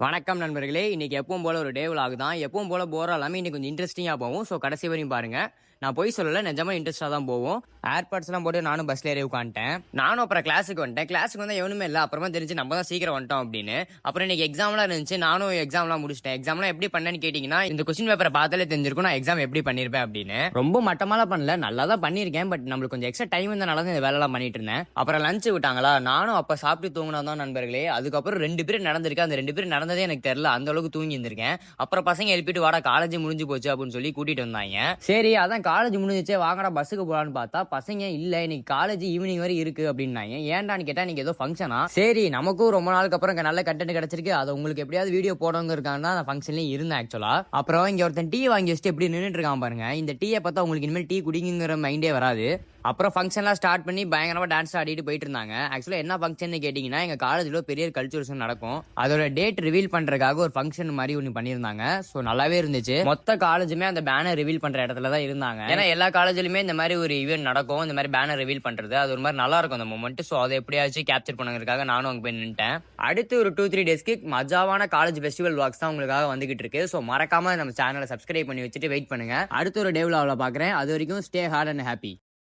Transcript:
வணக்கம் நண்பர்களே. இன்னைக்கு எப்பவும் போல ஒரு டே விலாக் தான். எப்பவும் போல போரா இல்லாம இன்னைக்கு கொஞ்சம் இன்ட்ரெஸ்டிங்கா போகும். ஸோ கடைசி வரையும் பாருங்க. நான் பொய் சொல்லல, நிஜமா இன்ட்ரெஸ்டா தான் போகும். ஏர்பாட்ஸ்லாம் போட்டு நானும் பஸ்ல ஏறி உட்காந்துட்டேன். நானும் அப்புறம் கிளாஸுக்கு வந்துட்டேன். கிளாஸுக்கு வந்தா எவனுமே இல்ல. அப்புறமா தெரிஞ்சு நம்ம தான் சீக்கிரம் வந்துட்டோம் அப்படின்னு. அப்புறம் இன்னைக்கு எக்ஸாம்லாம் இருந்துச்சு. நானும் எக்ஸாம்லாம் முடிச்சிட்டேன். எக்ஸாம்லாம் எப்படி பண்ணேன்னு கேட்டீங்கன்னா, இந்த கொஸ்டின் பேப்பரை பார்த்தாலே தெரிஞ்சிருக்கும் நான் எக்ஸாம் எப்படி பண்ணிருப்பேன் அப்படின்னு. ரொம்ப மட்டமாலாம் பண்ணல, நல்லா தான் பண்ணிருக்கேன். பட் நம்மளுக்கு கொஞ்சம் எக்ஸ்ட்ரா டைம் இருந்தனால தான் இந்த வேலைலாம் பண்ணிட்டு இருந்தேன். அப்புறம் லஞ்ச் விட்டாங்களா, நானும் அப்ப சாப்பிட்டு தூங்கினா தான் நண்பர்களே. அதுக்கப்புறம் 2 பேர் நடந்திருக்கு. அந்த 2 பேர் நடந்ததே எனக்கு தெரியல, அந்த அளவுக்கு தூங்கி இருந்திருக்கேன். அப்புறம் பசங்க எழுப்பிட்டு வாடா காலேஜ் முடிஞ்சு போச்சு அப்படின்னு சொல்லி கூட்டிட்டு வந்தாங்க. சரி அதான் காலேஜ் முடிஞ்சிச்சே, வாங்கடா பஸ்ஸுக்கு போலான்னு பார்த்தா பசங்க இல்ல இன்னைக்கு காலேஜ் ஈவினிங் வரை இருக்கு அப்படின்னாங்க. ஏன்டான்னு கேட்டா நீங்க ஏதோ ஃபங்க்ஷனா. சரி நமக்கும் ரொம்ப நாளுக்கு அப்புறம் நல்ல கண்டென்ட் கிடைச்சிருக்கு, அதை உங்களுக்கு எப்படியாவது வீடியோ போடவங்க இருக்காங்க தான் அந்த ஃபங்க்ஷன்லயும் இருந்தேன் ஆக்சுவலா. அப்புறம் இங்க ஒருத்தன் டீ வாங்கி வச்சுட்டு எப்படி நின்றுட்டு இருக்கான் பாருங்க. இந்த டீயை பார்த்தா உங்களுக்கு இனிமேல் டீ குடிங்கிற மைண்டே வராது. அப்புறம் ஃபங்க்ஷன்லாம் ஸ்டார்ட் பண்ணி பயங்கரமா டான்ஸ் ஆடிட்டு போயிட்டு இருந்தாங்க. ஆக்சுவலா என்ன ஃபங்க்ஷன் கேட்டீங்கன்னா, எங்க காலேஜ்ல பெரிய கல்ச்சுரல்ஸ் நடக்கும். அதோட டேட் ரிவீல் பண்றதுக்காக ஒரு ஃபங்க்ஷன் மாதிரி ஒன்று பண்ணியிருந்தாங்க. ஸோ நல்லாவே இருந்துச்சு. மொத்த காலேஜுமே அந்த பேனர் ரிவீல் பண்ற இடத்துல தான் இருந்தாங்க. ஏன்னா எல்லா காலேஜ்லயுமே இந்த மாதிரி ஒரு ஈவென்ட் நடக்கும், இந்த மாதிரி பேனர் ரிவீல் பண்றது. அது ஒரு மாதிரி நல்லா இருக்கும் அந்த மொமெண்ட். ஸோ அதை எப்படியாச்சும் கேப்சர் பண்ணுறதுக்காக நானும் அங்கே போய் நின்ட்டேன். அடுத்து ஒரு 2-3 டேஸ்க்கு மஜாவான காலேஜ் ஃபெஸ்டிவல் வாக்ஸ் தான் உங்களுக்காக வந்துகிட்டு இருக்கு. ஸோ மறக்காம நம்ம சேனலை சப்ஸ்கிரைப் பண்ணி வச்சுட்டு வெயிட் பண்ணுங்க. அடுத்த ஒரு டே விலாவில் பார்க்குறேன். அது வரைக்கும் ஸ்டே ஹார்ட் அண்ட் ஹாப்பி.